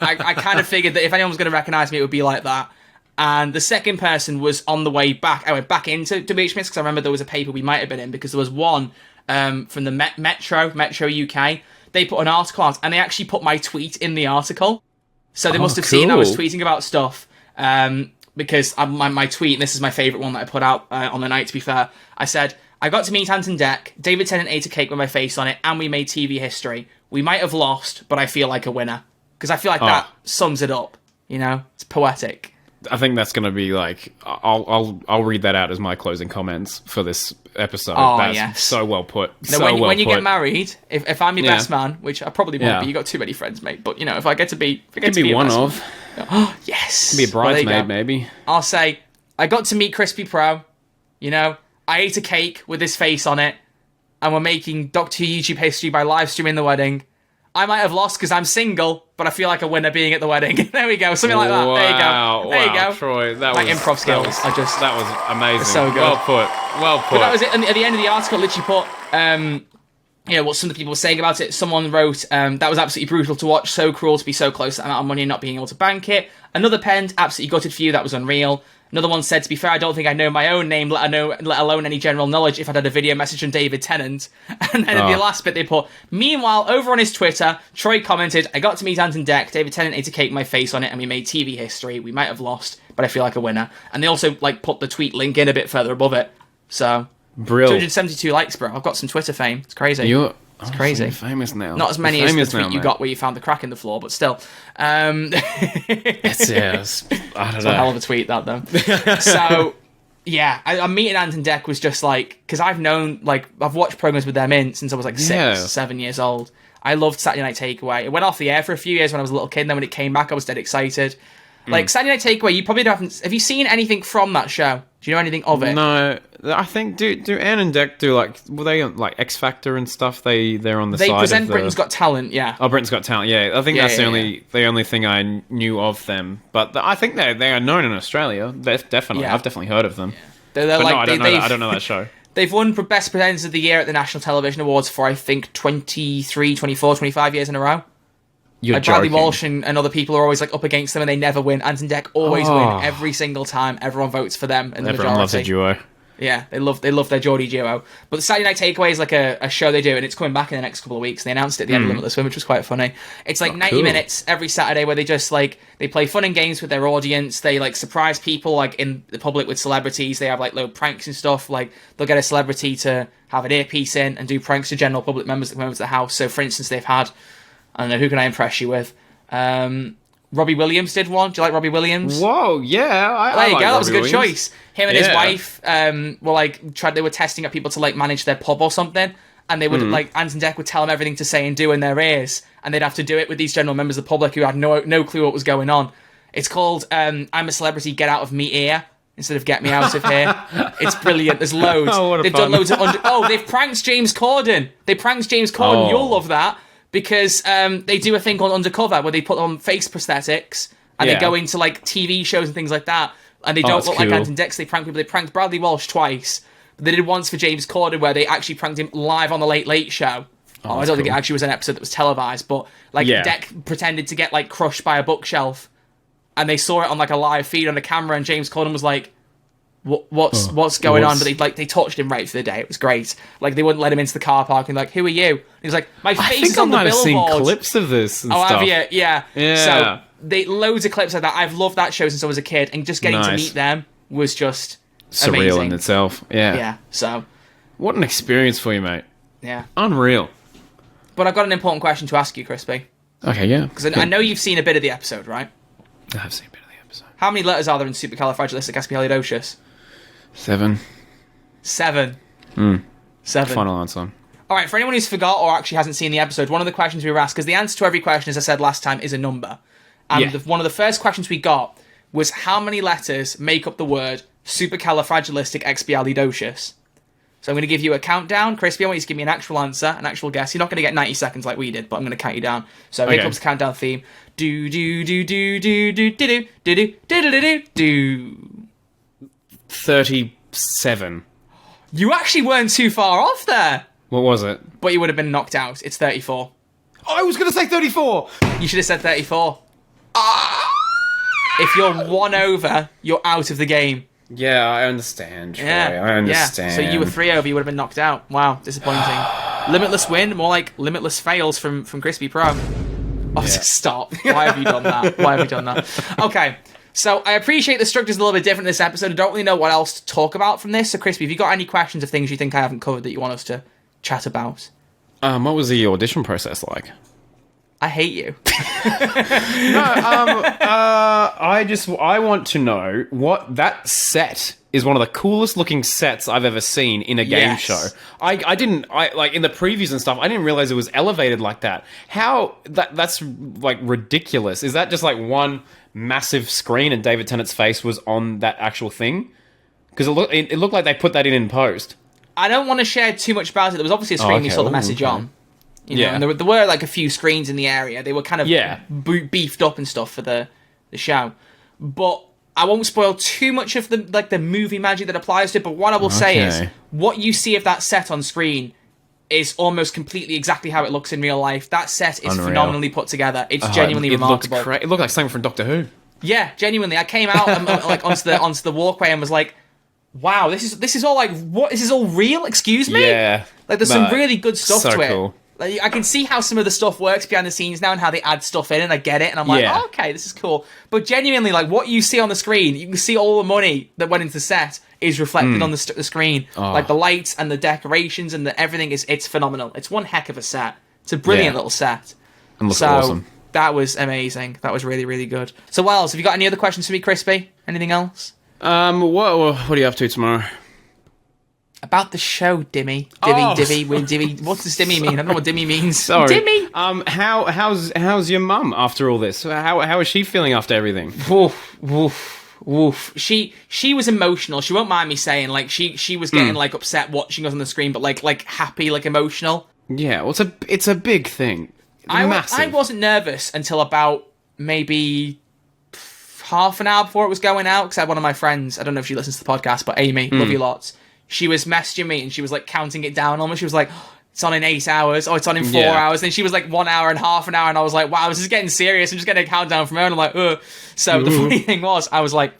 I kind of figured that if anyone was going to recognise me, it would be like that. And the second person was on the way back. I went back into WH Smith because I remember there was a paper we might have been in because there was one from the Metro UK. They put an article out, and they actually put my tweet in the article. So they must have seen I was tweeting about stuff. Because my tweet, and this is my favourite one that I put out on the night, to be fair, I said, I got to meet Anton Deck, David Tennant ate a cake with my face on it, and we made TV history. We might have lost, but I feel like a winner. Because I feel like that sums it up, It's poetic. I think that's going to be like, I'll read that out as my closing comments for this episode. Oh, that's yes. So well put. When you get married, if I'm your best man, which I probably won't be, you got too many friends, mate. But if I get to be, one of. Yes. Be a bridesmaid, maybe. I'll say, I got to meet Crispy Pro. You know, I ate a cake with his face on it, and we're making Doctor Who YouTube history by live streaming the wedding. I might have lost because I'm single, but I feel like a winner being at the wedding. There we go, something like that. There you go. There you go. Troy, that my was improv skills. That was amazing. So good. Well put. But that was it. And at the end of the article, literally put, what some of the people were saying about it. Someone wrote, that was absolutely brutal to watch. So cruel to be so close to that amount of money and not being able to bank it. Another penned, absolutely gutted for you. That was unreal. Another one said, to be fair, I don't think I know my own name, let alone any general knowledge if I'd had a video message from David Tennant. And then in the last bit they put, meanwhile, over on his Twitter, Troy commented, I got to meet Ant and Dec, David Tennant ate a cake with my face on it, and we made TV history. We might have lost, but I feel like a winner. And they also put the tweet link in a bit further above it. So, brilliant. 272 likes, bro. I've got some Twitter fame. It's crazy. It's crazy. You're famous now. Not as many as the tweet you got where you found the crack in the floor, but still. It's I don't know. A hell of a tweet, that, though. So, yeah, I'm meeting Ant and Dec was just because I've known, I've watched programs with them since I was 7 years old. I loved Saturday Night Takeaway. It went off the air for a few years when I was a little kid, and then when it came back, I was dead excited. Saturday Night Takeaway, you probably haven't... Have you seen anything from that show? Do you know anything of it? No, I think do Anne and Dec do were they on X Factor and stuff? They're on the side. They present Britain's Got Talent, yeah. Oh, Britain's Got Talent, yeah. I think that's the only thing I knew of them. But I think they are known in Australia. Definitely, I've definitely heard of them. Yeah. No, I don't know that show. They've won Best Presenters of the Year at the National Television Awards for I think 23, 24, 25 years in a row. You're Bradley joking. Walsh and other people are always up against them and they never win. Ant and Dec always win every single time. Everyone votes for them and everyone loves a duo. Yeah, they love their Geordie duo. But the Saturday Night Takeaway is a show they do, and it's coming back in the next couple of weeks. They announced it at the end of Limitless, which was quite funny. It's 90 minutes every Saturday where they just they play fun and games with their audience. They surprise people in the public with celebrities. They have little pranks and stuff. They'll get a celebrity to have an earpiece in and do pranks to general public members that come over to the house. So for instance, they've had, I don't know, who can I impress you with? Robbie Williams did one. Do you like Robbie Williams? Whoa, yeah. There you go. That was a good Williams. choice. Him and his wife were they were testing out people to manage their pub or something, and they would Ant and Dec would tell them everything to say and do in their ears, and they'd have to do it with these general members of the public who had no clue what was going on. It's called I'm a Celebrity, Get Out of Me Ear instead of Get Me Out of Here. It's brilliant. There's loads. They've done loads of they've pranked James Corden. You'll love that. Because they do a thing called Undercover where they put on face prosthetics and they go into TV shows and things like that, and they don't look like Ant and Dec. They prank people. They pranked Bradley Walsh twice. But they did once for James Corden where they actually pranked him live on the Late Late Show. I don't think it actually was an episode that was televised, but Dec pretended to get crushed by a bookshelf, and they saw it on a live feed on a camera, and James Corden was like, What's going on? But they tortured him right for the day. It was great. They wouldn't let him into the car park and who are you? And he was like, my face is on the billboard. I think I might have seen clips of this and stuff. Have you? Yeah. So loads of clips like that. I've loved that show since I was a kid, and just getting to meet them was just surreal amazing. In itself. Yeah. Yeah. So what an experience for you, mate. Yeah. Unreal. But I've got an important question to ask you, Crispy. Okay, yeah. Because I know you've seen a bit of the episode, right? I have seen a bit of the episode. How many letters are there in Supercalifragilisticexpialidocious? 7. 7. 7. Final answer. All right, for anyone who's forgot or actually hasn't seen the episode, one of the questions we were asked, because the answer to every question, as I said last time, is a number. And one of the first questions we got was how many letters make up the word supercalifragilisticexpialidocious? So I'm going to give you a countdown. Crispy, I want you to give me an actual answer, an actual guess. You're not going to get 90 seconds like we did, but I'm going to count you down. So here comes the countdown theme. Do do do do do do do do do do do do do. 37. You actually weren't too far off there. What was it? But you would have been knocked out. It's 34. I was going to say 34. You should have said 34. If you're 1 over, you're out of the game. Yeah, I understand, Troy. I understand. So you were 3 over, you would have been knocked out. Wow, disappointing. Limitless win, more like Limitless fails from Crispy Pro. Stop. Why have you done that? Okay. So I appreciate the structure's a little bit different this episode. I don't really know what else to talk about from this. So Crispy, have you got any questions of things you think I haven't covered that you want us to chat about? What was the audition process like? I hate you. I want to know what that set is. One of the coolest looking sets I've ever seen in a game show. I didn't in the previews and stuff. I didn't realize it was elevated like that. That's ridiculous. Is that just one massive screen and David Tennant's face was on that actual thing? Because it looked like they put that in post. I don't want to share too much about it. There was obviously a screen we saw the message on. You know, and there were like a few screens in the area. They were kind of beefed up and stuff for the show. But I won't spoil too much of the movie magic that applies to it. But what I will say is, what you see of that set on screen is almost completely exactly how it looks in real life. That set is phenomenally put together. It's genuinely remarkable. It looked like something from Doctor Who. Yeah, genuinely. I came out and, like onto the walkway and was like, wow, this is all like, what? This is all real? Excuse me? Yeah. Like, there's some really good stuff to it. Cool. Like, I can see how some of the stuff works behind the scenes now and how they add stuff in, and I get it, and I'm like, oh, okay, this is cool. But genuinely, like, what you see on the screen, you can see all the money that went into the set is reflected on the screen. Like, the lights and the decorations and everything, it's phenomenal. It's one heck of a set. It's a brilliant little set. And looks awesome. That was amazing. That was really, really good. So, Wells, have you got any other questions for me, Crispy? Anything else? What are you up to tomorrow? About the show, Dimmy. Dimmy. What does Dimmy mean? I don't know what Dimmy means. Sorry. Dimmy! How's your mum after all this? How is she feeling after everything? Woof. She was emotional. She won't mind me saying, like, she was getting like upset watching us on the screen, but like happy, like emotional. Yeah, well, it's a big thing. Massive. I wasn't nervous until about maybe half an hour before it was going out, because I had one of my friends, I don't know if she listens to the podcast, but Amy, love you lots. She was messaging me and she was like counting it down almost. She was like, it's on in 8 hours. Oh, it's on in 4 hours. Then she was like 1 hour and half an hour. And I was like, wow, this is getting serious. I'm just getting a countdown from her. And I'm like, ugh. So the funny thing was, I was like,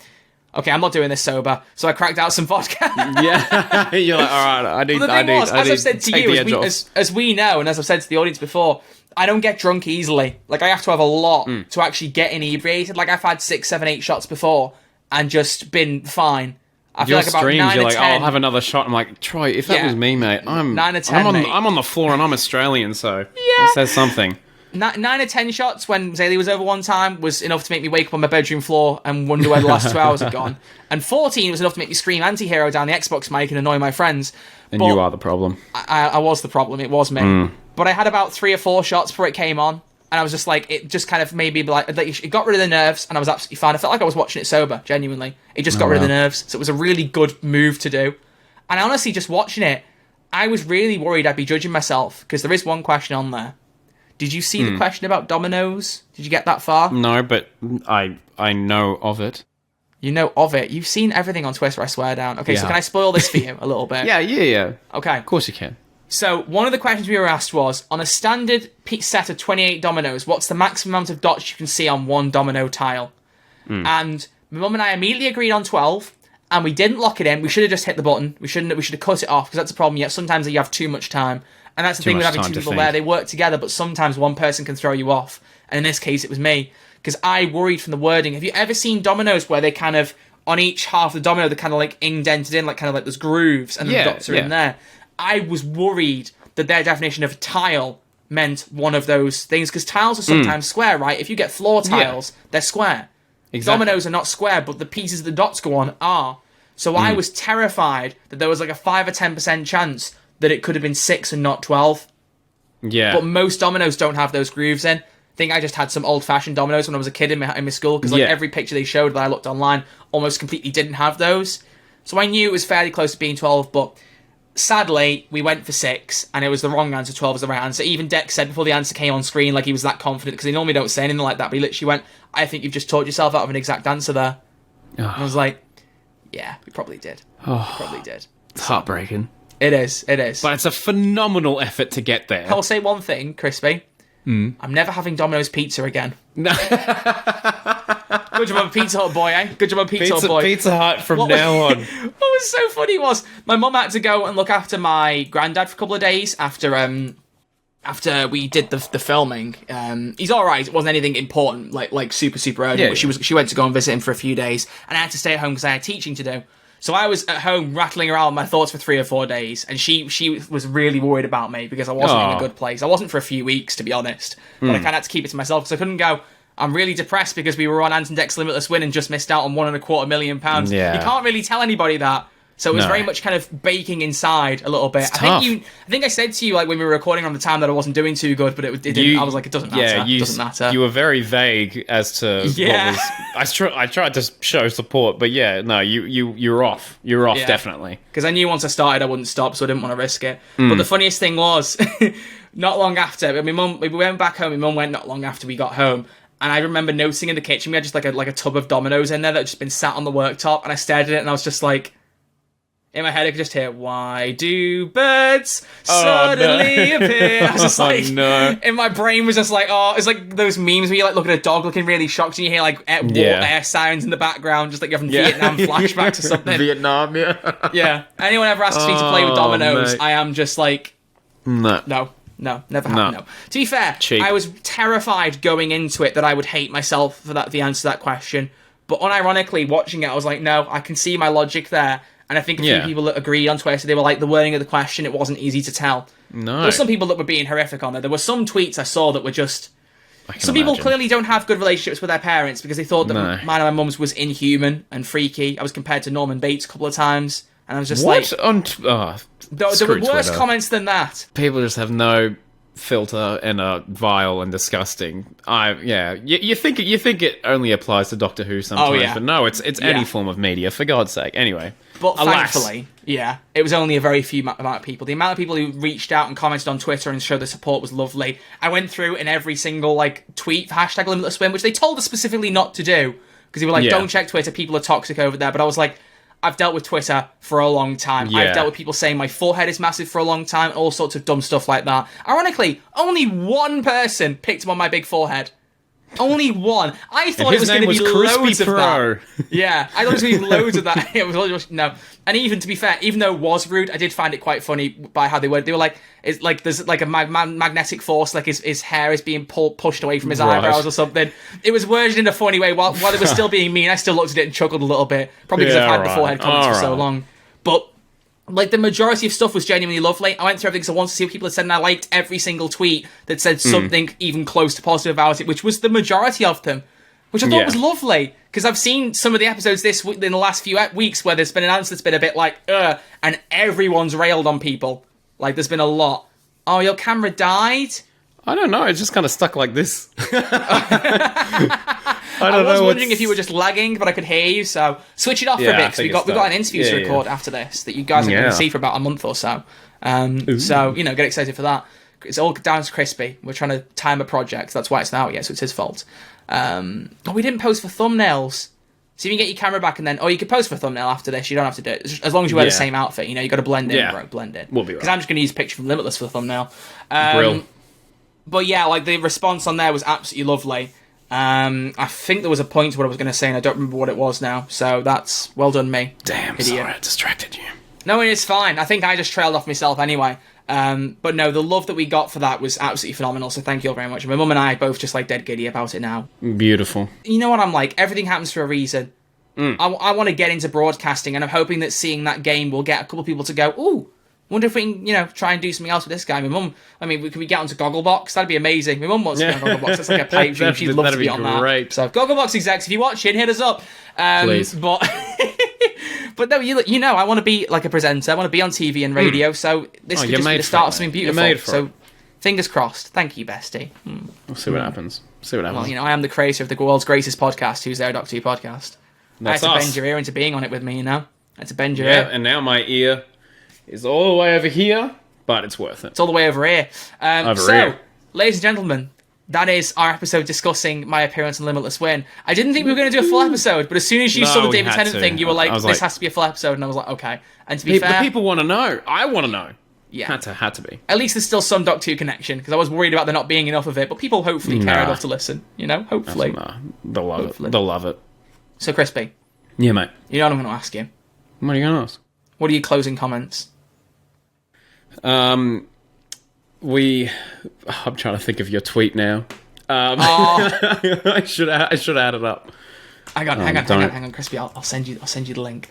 okay, I'm not doing this sober. So I cracked out some vodka. Yeah. You're like, all right, I need as I've said to you, as we know, and as I've said to the audience before, I don't get drunk easily. Like, I have to have a lot to actually get inebriated. Like, I've had 6, 7, 8 shots before and just been fine. I feel like about 9 or 10. I'll have another shot. I'm like, Troy, if that was me, mate, 9 or 10, I'm on the floor and I'm Australian, so it says something. 9 or 10 shots when Zaylee was over one time was enough to make me wake up on my bedroom floor and wonder where the last 2 hours had gone. And 14 was enough to make me scream anti-hero down the Xbox mic and annoy my friends. And you are the problem. I was the problem. It was me. But I had about 3 or 4 shots before it came on. And I was just like, it just kind of made me like, it got rid of the nerves, and I was absolutely fine. I felt like I was watching it sober, genuinely. It just got rid of the nerves, so it was a really good move to do. And honestly, just watching it, I was really worried I'd be judging myself, because there is one question on there. Did you see the question about dominoes? Did you get that far? No, but I know of it. You know of it? You've seen everything on Twitter, I swear down. Okay, so can I spoil this for you a little bit? Yeah. Okay. Of course you can. So, one of the questions we were asked was, on a standard set of 28 dominoes, what's the maximum amount of dots you can see on one domino tile? And my mum and I immediately agreed on 12, and we didn't lock it in. We should have just hit the button. We should have cut it off, because that's a problem. Yet sometimes you have too much time. And that's the thing with having two people there. They work together, but sometimes one person can throw you off. And in this case, it was me, because I worried from the wording. Have you ever seen dominoes where they kind of, on each half of the domino, they're kind of like indented in, like kind of like there's grooves, and the dots are in there? I was worried that their definition of tile meant one of those things, because tiles are sometimes square, right? If you get floor tiles, they're square. Exactly. Dominoes are not square, but the pieces the dots go on are. So I was terrified that there was like a 5 or 10% chance that it could have been 6 and not 12. Yeah. But most dominoes don't have those grooves in. I think I just had some old-fashioned dominoes when I was a kid in my school, because every picture they showed that I looked online almost completely didn't have those. So I knew it was fairly close to being 12, but sadly, we went for 6, and it was the wrong answer. 12 was the right answer. Even Dex said before the answer came on screen, like he was that confident, because they normally don't say anything like that, but he literally went, I think you've just talked yourself out of an exact answer there. And I was like, yeah, we probably did. Probably did. It's heartbreaking. It is. But it's a phenomenal effort to get there. I'll say one thing, Crispy. I'm never having Domino's pizza again. No. Good job on Pizza Hut, boy, eh? Good job on Pizza Hut, boy. Pizza Hut from now on. What was so funny was my mum had to go and look after my granddad for a couple of days after we did the filming. He's all right. It wasn't anything important, like super urgent. But she went to go and visit him for a few days, and I had to stay at home because I had teaching to do. So I was at home rattling around my thoughts for 3 or 4 days, and she was really worried about me because I wasn't in a good place. I wasn't for a few weeks, to be honest, but I kind of had to keep it to myself because I couldn't go, I'm really depressed because we were on Ant and Dec's Limitless win and just missed out on £1.25 million. Yeah. You can't really tell anybody that. So it was No. very much kind of baking inside a little bit. It's I tough. think I said to you like when we were recording on the time that I wasn't doing too good, but it didn't. I was like, it doesn't matter. Yeah, It doesn't matter. You were very vague as to Yeah. what was. I tried to show support, but yeah, no, you're off. You're off, Yeah. definitely. Because I knew once I started, I wouldn't stop, so I didn't want to risk it. But the funniest thing was, not long after, my mum, we went back home. My mum went not long after we got home. And I remember noticing in the kitchen, we had just like a tub of Dominoes in there that had just been sat on the worktop. And I stared at it and I was just like, in my head, I could just hear, why do birds suddenly appear? I was just like, no. in my brain was just like, oh, it's like those memes where you like look at a dog looking really shocked and you hear like air sounds in the background, just like you're having Vietnam flashbacks or something. Vietnam, yeah. Yeah. Anyone ever asks me to play with Dominoes, mate. I am just like, No. no, never happened. No. To be fair, Cheap. I was terrified going into it that I would hate myself for the answer to that question. But unironically, watching it, I was like, no, I can see my logic there. And I think a few people that agreed on Twitter, they were like, the wording of the question, it wasn't easy to tell. No. There were some people that were being horrific on there. There were some tweets I saw that were just... Some people clearly don't have good relationships with their parents because they thought that mine and my mum's was inhuman and freaky. I was compared to Norman Bates a couple of times. And I was just What? there were worse comments than that. People just have no filter and are vile and disgusting. You think it only applies to Doctor Who sometimes, but no, it's any form of media, for God's sake. Anyway, but alas. thankfully, it was only a very few amount of people. The amount of people who reached out and commented on Twitter and showed their support was lovely. I went through in every single tweet for hashtag Limitless Swim, which they told us specifically not to do because they were like, don't check Twitter, people are toxic over there. But I was like, I've dealt with Twitter for a long time. Yeah. I've dealt with people saying my forehead is massive for a long time, all sorts of dumb stuff like that. Ironically, only one person picked up on my big forehead. Only one. I thought it was going to be loads of that. Yeah, I thought it was going to be loads of that. It was no. And even to be fair, even though it was rude, I did find it quite funny by how they were. They were like, it's like there's like a magnetic force, like his hair is being pushed away from his eyebrows or something. It was worded in a funny way. While it was still being mean, I still looked at it and chuckled a little bit, probably because I've had the forehead comments for so long. But like the majority of stuff was genuinely lovely. I went through everything because I wanted to see what people had said, and I liked every single tweet that said something even close to positive about it, which was the majority of them, which I thought was lovely. Because I've seen some of the episodes in the last few weeks where there's been an answer that's been a bit like, and everyone's railed on people. Like, there's been a lot. Oh, your camera died? I don't know, it's just kind of stuck like this. I was wondering if you were just lagging, but I could hear you, so switch it off for a bit, because we got an interview to record after this that you guys are going to see for about a month or so. So, get excited for that. It's all down to Crispy. We're trying to time a project, so that's why it's not out yet, so it's his fault. We didn't post for thumbnails. So you can get your camera back and then... you could post for a thumbnail after this. You don't have to do it. As long as you wear the same outfit, you got to blend in, bro. Blend in. We'll be right. Because I'm just going to use a picture from Limitless for the thumbnail. Brill. But yeah, the response on there was absolutely lovely. I think there was a point to what I was going to say, and I don't remember what it was now. So that's well done, me. Damn, idiot. sorry, I distracted you. No, it's fine. I think I just trailed off myself anyway. But no, the love that we got for that was absolutely phenomenal. So thank you all very much. My mum and I are both just dead giddy about it now. Beautiful. You know what I'm like? Everything happens for a reason. I want to get into broadcasting, and I'm hoping that seeing that game will get a couple of people to go, ooh, wonder if we can, try and do something else with this guy. My mum, can we get onto Gogglebox? That'd be amazing. My mum wants to be on Gogglebox. That's like a pipe dream. She'd love to be on that. So, Gogglebox execs, if you're watching, hit us up. Please. But no, I want to be like a presenter. I want to be on TV and radio. So this could just be the start of something beautiful. So fingers crossed. Thank you, bestie. We'll see what happens. Well, I am the creator of the world's greatest podcast. Who's There, Doctor Who podcast? That's I had to bend your ear into being on it with me. I had to bend your ear. And now my ear is all the way over here, but it's worth it. It's all the way over here. Here. Ladies and gentlemen, that is our episode discussing my appearance in Limitless Win. I didn't think we were going to do a full episode, but as soon as you saw the David Tennant thing, you were like, this has to be a full episode, and I was like, okay. And to be fair... The people want to know. I want to know. Yeah. Had to be. At least there's still some Doctor Who connection, because I was worried about there not being enough of it, but people hopefully care enough to listen. Hopefully. They'll love it. They'll love it. So, Crispy. Yeah, mate. You know what I'm going to ask you? What are you going to ask? What are your closing comments? I'm trying to think of your tweet now. I should add it up. Hang on, Crispy. I'll send you the link.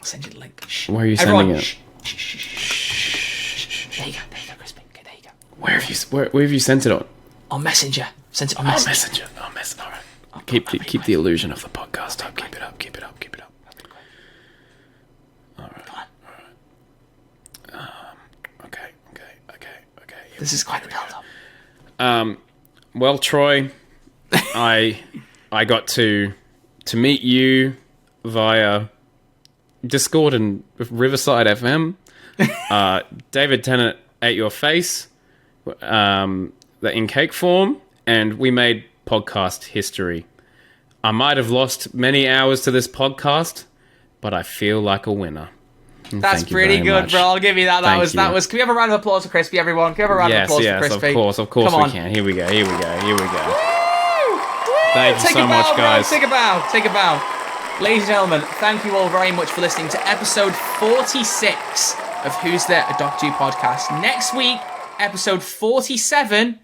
Shh. Where are you sending it? Shh. There you go, Crispy. Okay, there you go. Where have you sent it on? On Messenger. Sent it on Messenger. Oh, Messenger. All right. Keep the illusion of the podcast up. Keep it up. All right. This is quite a build-up. Well, Troy, I got to meet you via Discord and Riverside FM. David Tennant ate your face in cake form, and we made podcast history. I might have lost many hours to this podcast, but I feel like a winner. That's pretty good, bro. I'll give you that. That was. Can we have a round of applause for Crispy, everyone? Can we have a round of applause for Crispy? Yes, of course we can. Here we go. Woo! Thank you so much, guys. Take a bow. Ladies and gentlemen, thank you all very much for listening to episode 46 of Who's There, a Doctor Who podcast. Next week, episode 47,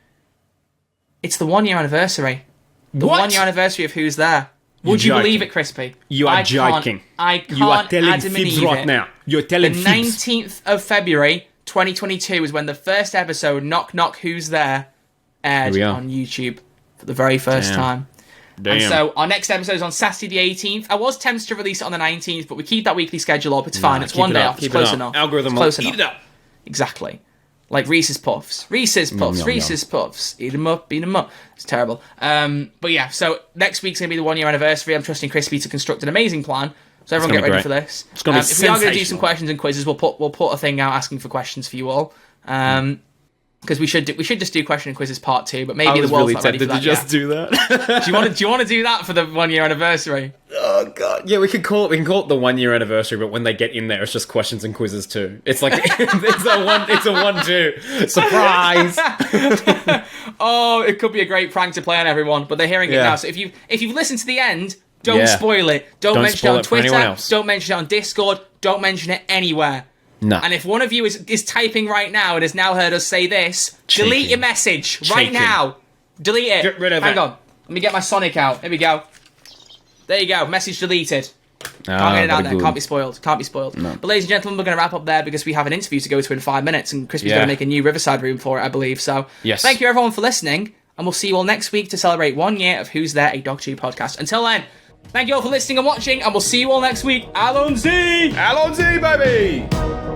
it's the 1 year anniversary. The 1 year anniversary of Who's There. Would you believe it, Crispy? You are joking. I can't You are telling admit fibs right now. You're telling fibs. The 19th of February, 2022 is when the first episode, Knock Knock Who's There, aired on YouTube for the very first time. Damn. And so our next episode is on Saturday the 18th. I was tempted to release it on the 19th, but we keep that weekly schedule up. It's fine. It's 1 day off. It's close enough. Algorithm will eat it up. Exactly. Like Reese's Puffs. Reese's Puffs. Eat them up, beat them up. It's terrible. But yeah, so next week's going to be the 1 year anniversary. I'm trusting Crispy to construct an amazing plan. So everyone get ready for this. It's going to be if we are going to do some questions and quizzes, we'll put a thing out asking for questions for you all. Because we should just do question and quizzes part 2, but maybe the world's not ready for that. Did you just do that? do you want to do that for the 1 year anniversary? Oh god, yeah, we can call it the 1 year anniversary, but when they get in there, it's just questions and quizzes too. It's like it's a 1-2 surprise. Oh, it could be a great prank to play on everyone, but they're hearing it now. So if you've listened to the end, don't spoil it. Don't mention it on Twitter. Don't mention it on Discord. Don't mention it anywhere. No. And if one of you is typing right now and has now heard us say this, delete your message right now. Delete it. Get rid of it. Hang on. Let me get my Sonic out. Here we go. There you go. Message deleted. Can't get it out there. Can't be spoiled. No. But ladies and gentlemen, we're going to wrap up there because we have an interview to go to in 5 minutes, and Crispy's going to make a new Riverside room for it, I believe. So thank you everyone for listening, and we'll see you all next week to celebrate 1 year of Who's There, a Doctor Who podcast. Until then, thank you all for listening and watching, and we'll see you all next week. Allons-y, baby!